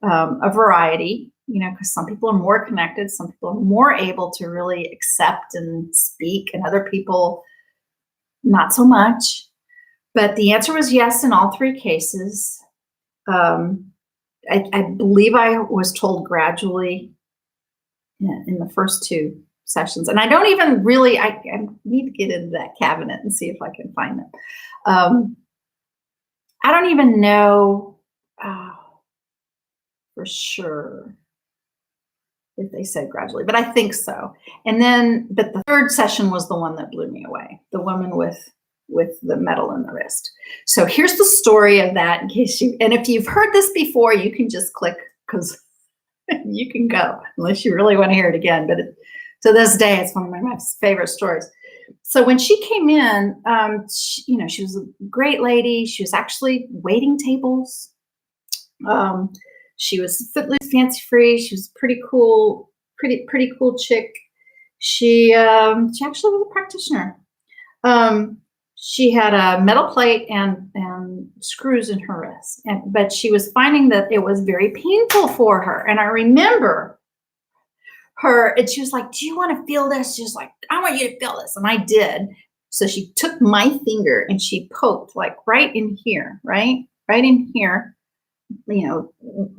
a variety, because some people are more connected, some people are more able to really accept and speak, and other people not so much. But the answer was yes in all three cases. I believe I was told gradually in the first two sessions. And I don't even really, I need to get into that cabinet and see if I can find them. I don't even know for sure if they said gradually, but I think so. And then, but the third session was the one that blew me away, the woman with the metal in the wrist. So here's the story of that, and if you've heard this before, you can just click, because you can go, unless you really want to hear it again. But to this day, it's one of my favorite stories. So when she came in, she was a great lady. She was actually waiting tables. She was footloose, fancy free. She was pretty cool chick. She actually was a practitioner. She had a metal plate and screws in her wrist, but she was finding that it was very painful for her. And I remember her, and she was like, "Do you want to feel this?" She was like, "I want you to feel this," and I did. So she took my finger and she poked like right in here, right in here,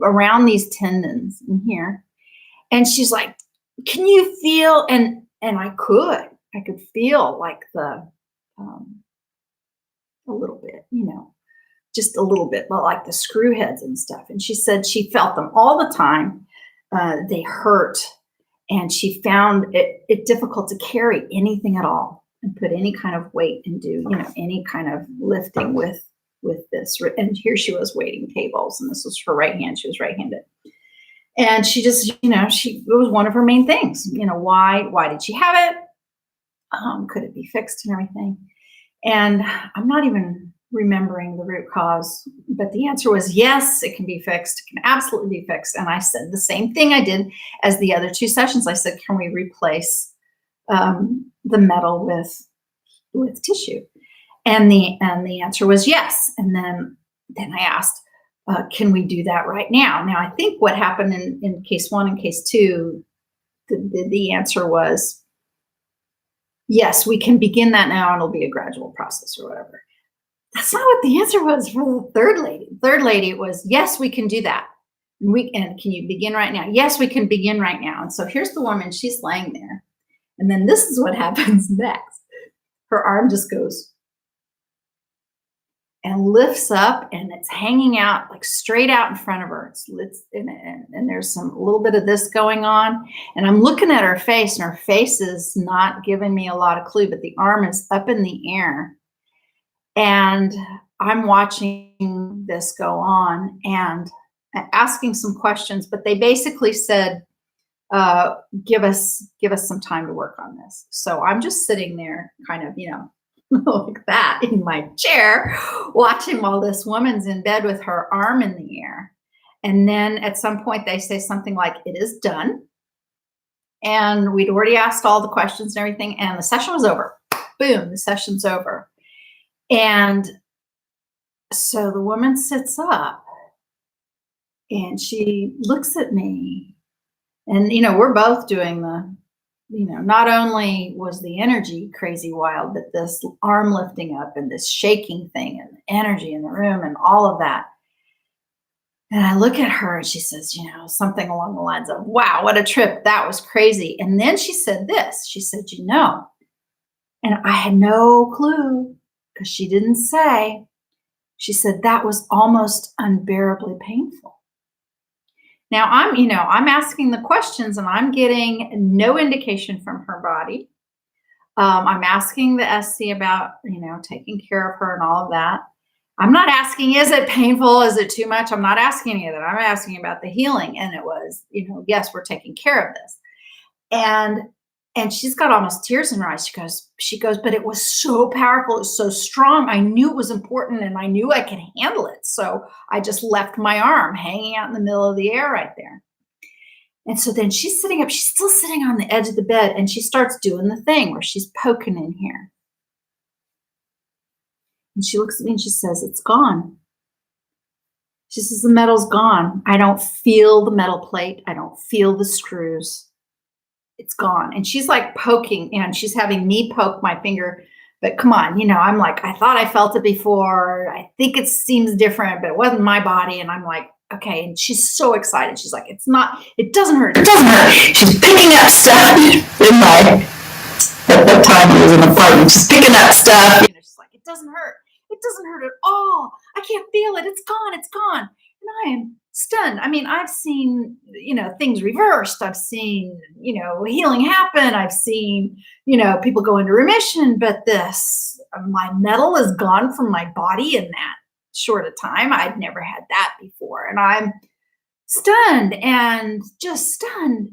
around these tendons in here, and she's like, "Can you feel?" And I could feel like a little bit, just a little bit, but like the screw heads and stuff. And she said she felt them all the time. They hurt. And she found it difficult to carry anything at all and put any kind of weight and do, any kind of lifting with this. And here she was waiting tables, and this was her right hand. She was right-handed. And she just, it was one of her main things. Why did she have it? Could it be fixed and everything? And I'm not even remembering the root cause, but the answer was yes, it can be fixed. It can absolutely be fixed. And I said the same thing I did as the other two sessions. I said, can we replace the metal with tissue? And the answer was yes. And then I asked, can we do that right now? Now, I think what happened in case one and case two, the answer was, yes, we can begin that now, and it'll be a gradual process or whatever. That's not what the answer was for the third lady. Third lady, it was, yes, we can do that. And can you begin right now? Yes, we can begin right now. And so here's the woman, she's laying there. And then this is what happens next. Her arm just goes and lifts up, and it's hanging out like straight out in front of her. And there's a little bit of this going on. And I'm looking at her face, and her face is not giving me a lot of clue, but the arm is up in the air. And I'm watching this go on and asking some questions, but they basically said, give us some time to work on this. So I'm just sitting there kind of, like that in my chair, watching while this woman's in bed with her arm in the air. And then at some point they say something like, it is done. And we'd already asked all the questions and everything, and the session was over. boom, the session's over. And so the woman sits up and she looks at me, and, we're both doing not only was the energy crazy wild, but this arm lifting up and this shaking thing and the energy in the room and all of that. And I look at her and she says, something along the lines of, wow, what a trip. That was crazy. And then she said this, she said, and I had no clue because she didn't say, she said, that was almost unbearably painful. Now I'm asking the questions and I'm getting no indication from her body. I'm asking the SC about, taking care of her and all of that. I'm not asking, is it painful? Is it too much? I'm not asking any of that. I'm asking about the healing. And it was, yes, we're taking care of this. And she's got almost tears in her eyes. She goes, but it was so powerful. It was so strong. I knew it was important and I knew I could handle it. So I just left my arm hanging out in the middle of the air right there. And so then she's sitting up, she's still sitting on the edge of the bed, and she starts doing the thing where she's poking in here. And she looks at me and she says, it's gone. She says, the metal's gone. I don't feel the metal plate. I don't feel the screws. It's gone. And she's like poking, and she's having me poke my finger. But come on, I'm like, I thought I felt it before. I think it seems different, but it wasn't my body. And I'm like, okay. And she's so excited. She's like, it doesn't hurt. It doesn't hurt. She's picking up stuff at that time it was an apartment. She's picking up stuff. She's like, it doesn't hurt. It doesn't hurt at all. I can't feel it. It's gone. It's gone. And I am stunned. I mean, I've seen, things reversed. I've seen, healing happen. I've seen, people go into remission, but my metal is gone from my body in that short a time. I'd never had that before. And I'm stunned, and just stunned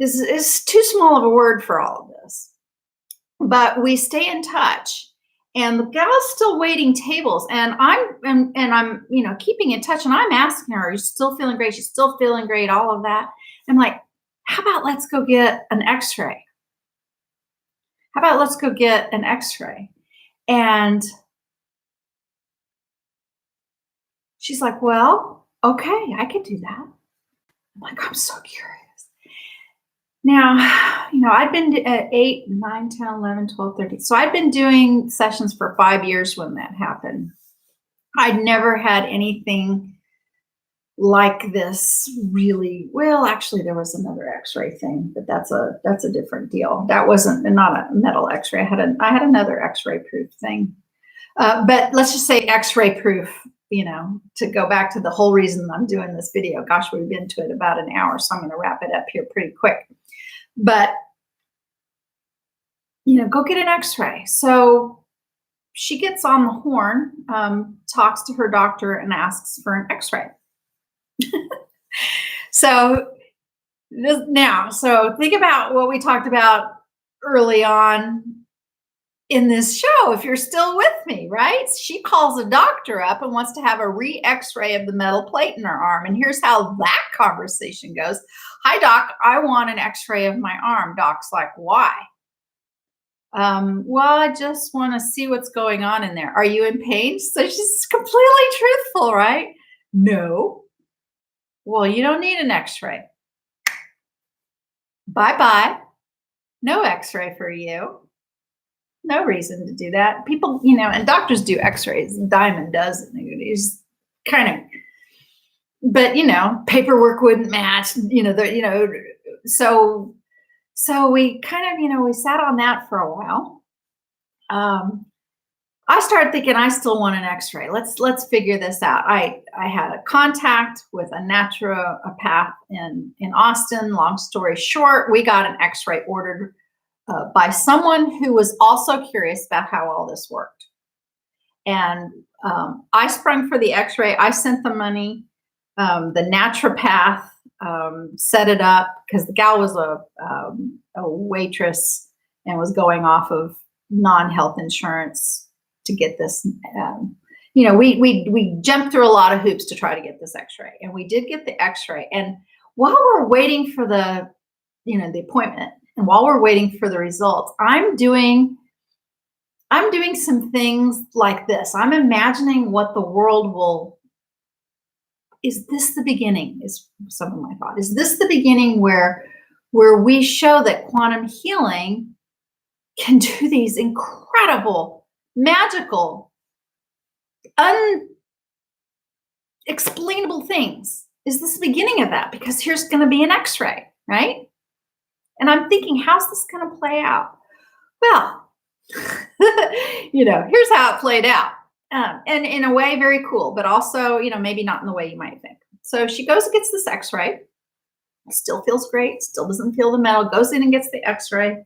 is too small of a word for all of this. But we stay in touch. And the gal's still waiting tables, and I'm keeping in touch, and I'm asking her, are you still feeling great? She's still feeling great, all of that. I'm like, how about let's go get an X-ray? How about let's go get an X-ray? And she's like, well, okay, I could do that. I'm like, I'm so curious. Now, I'd been at 8, 9, 10, 11, 12, 13. So I'd been doing sessions for 5 years when that happened. I'd never had anything like this really. Well, actually, there was another X-ray thing, but that's a different deal. That wasn't not a metal X-ray. I had another X-ray proof thing. But let's just say X-ray proof, to go back to the whole reason I'm doing this video. Gosh, we've been to it about an hour, so I'm going to wrap it up here pretty quick. But, go get an X-ray. So she gets on the horn, talks to her doctor, and asks for an X-ray. So think about what we talked about early on in this show, if you're still with me, right? She calls a doctor up and wants to have a re-X-ray of the metal plate in her arm. And here's how that conversation goes. Hi, doc, I want an X-ray of my arm. Doc's like, why? Well, I just want to see what's going on in there. Are you in pain? So she's completely truthful, right? No. Well, you don't need an X-ray. Bye-bye. No X-ray for you. No reason to do that. People, and doctors do X-rays. Diamond does. It's kind of, but paperwork wouldn't match. So we kind of, we sat on that for a while. I started thinking, I still want an X-ray. Let's figure this out. I had a contact with a naturopath in Austin. Long story short, we got an X-ray ordered by someone who was also curious about how all this worked. And I sprung for the X-ray. I sent the money. The naturopath set it up because the gal was a waitress and was going off of non-health insurance to get this. We jumped through a lot of hoops to try to get this X-ray, and we did get the X-ray. And while we're waiting for the appointment, and while we're waiting for the results, I'm doing I'm doing some things like this. I'm imagining what the world will. Is this the beginning? Is some of my thought. Is this the beginning where we show that quantum healing can do these incredible, magical, unexplainable things? Is this the beginning of that? Because here's going to be an X-ray, right? And I'm thinking, how's this going to play out? Well, here's how it played out. And in a way, very cool, but also, maybe not in the way you might think. So she goes and gets this X-ray. Still feels great. Still doesn't feel the metal. Goes in and gets the X-ray.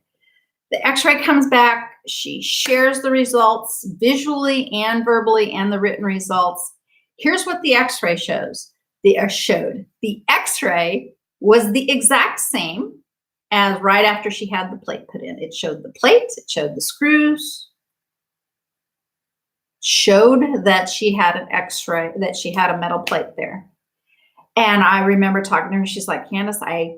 The X-ray comes back. She shares the results visually and verbally and the written results. Here's what the X-ray showed. The X-ray was the exact same as right after she had the plate put in. It showed the plate. It showed the screws. Showed that she had an X-ray, that she had a metal plate there. And I remember talking to her. She's like, Candace, I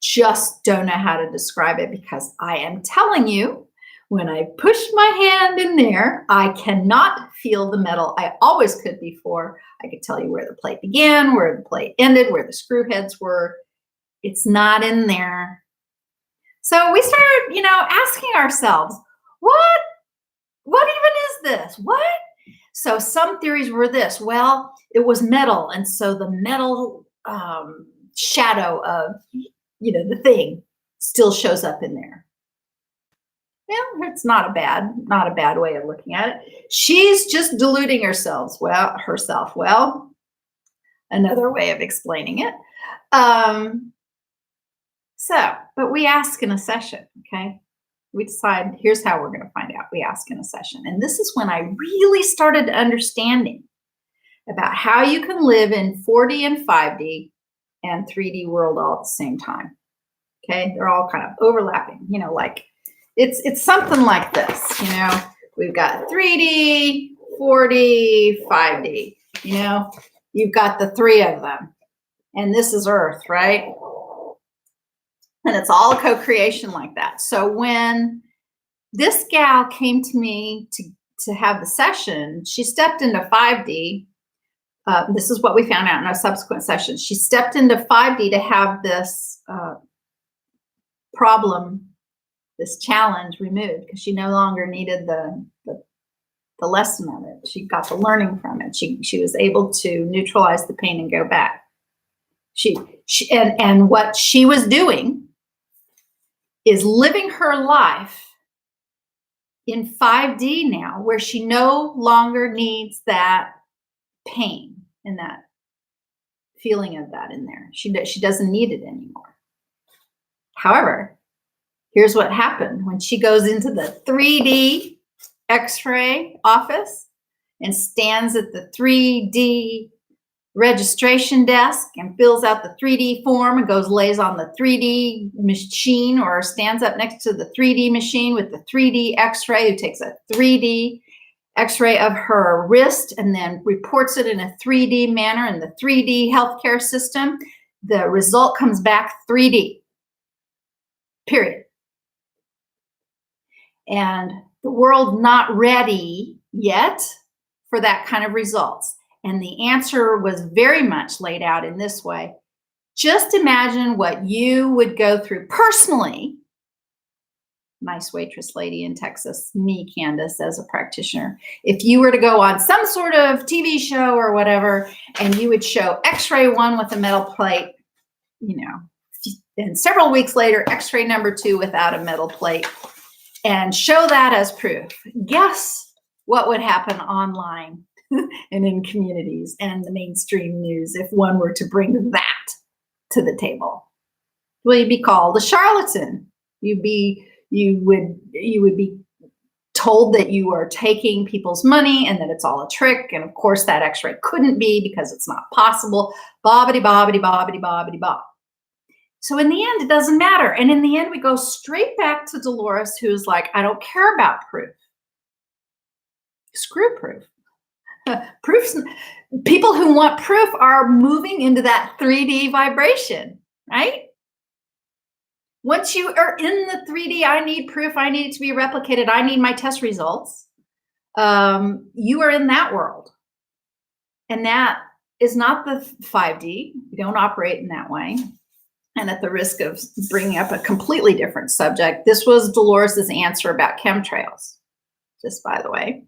just don't know how to describe it, because I am telling you, when I push my hand in there, I cannot feel the metal. I always could before. I could tell you where the plate began, where the plate ended, where the screw heads were. It's not in there. So we started, asking ourselves, what even is this? What? So some theories were this. Well, it was metal. And so the metal shadow of, the thing still shows up in there. Well, it's not a bad way of looking at it. She's just deluding herself. Well, another way of explaining it. But we ask in a session, okay? We decide, here's how we're going to find out. We ask in a session. And this is when I really started understanding about how you can live in 4D and 5D and 3D world all at the same time. Okay? They're all kind of overlapping, like it's something like this, we've got 3D, 4D, 5D, you've got the three of them. And this is Earth, right? And it's all a co-creation like that. So when this gal came to me to have the session, she stepped into 5D. This is what we found out in our subsequent sessions. She stepped into 5D to have this problem, this challenge removed, because she no longer needed the lesson of it. She got the learning from it. She was able to neutralize the pain and go back. And what she was doing is living her life in 5D now, where she no longer needs that pain and that feeling of that in there. She doesn't need it anymore. However, here's what happened when she goes into the 3D X-ray office and stands at the 3D registration desk and fills out the 3D form and lays on the 3D machine, or stands up next to the 3D machine with the 3D X-ray, who takes a 3D X-ray of her wrist and then reports it in a 3D manner in the 3D healthcare system. The result comes back 3D, period. And the world not ready yet for that kind of results. And the answer was very much laid out in this way. Just imagine what you would go through personally. Nice waitress lady in Texas, me, Candace, as a practitioner. If you were to go on some sort of TV show or whatever, and you would show X-ray 1 with a metal plate, and several weeks later, X-ray number 2 without a metal plate, and show that as proof. Guess what would happen online and in communities and the mainstream news if one were to bring that to the table? Well, you'd be called a charlatan. You would be told that you are taking people's money and that it's all a trick. And of course that X-ray couldn't be, because it's not possible. Bobbity, bobbity, bobbity, bobbity, bob. So in the end, it doesn't matter. And in the end, we go straight back to Dolores, who's like, I don't care about proof. Screw proof. Proofs. People who want proof are moving into that 3D vibration, right? Once you are in the 3D, I need proof, I need it to be replicated, I need my test results. You are in that world. And that is not the 5D. We don't operate in that way. And at the risk of bringing up a completely different subject, this was Dolores's answer about chemtrails, just by the way.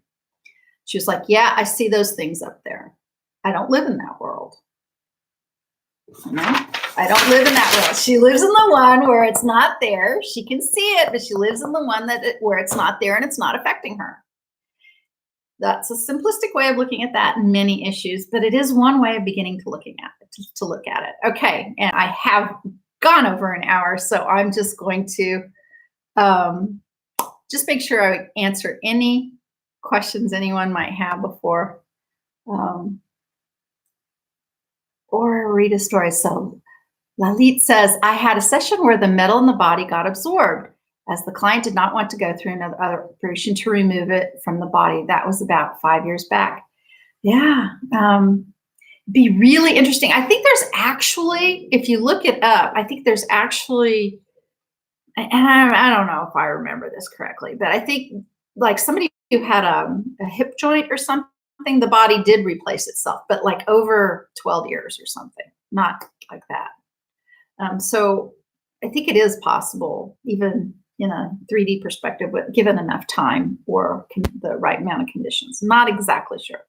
She was like, yeah, I see those things up there. I don't live in that world. You know? I don't live in that world. She lives in the one where it's not there. She can see it, but she lives in the one where it's not there and it's not affecting her. That's a simplistic way of looking at that in many issues, but it is one way of beginning to look at it. Okay, and I have gone over an hour, so I'm just going to just make sure I answer any questions anyone might have before or read a story. So Lalit says, I had a session where the metal in the body got absorbed as the client did not want to go through another operation to remove it from the body. That was about 5 years back. Yeah, be really interesting. I think there's actually, if you look it up, I think there's actually, and I don't know if I remember this correctly, but I think like somebody who had a hip joint or something, the body did replace itself, but like over 12 years or something, not like that. So I think it is possible, even in a 3D perspective, given enough time or the right amount of conditions. Not exactly sure.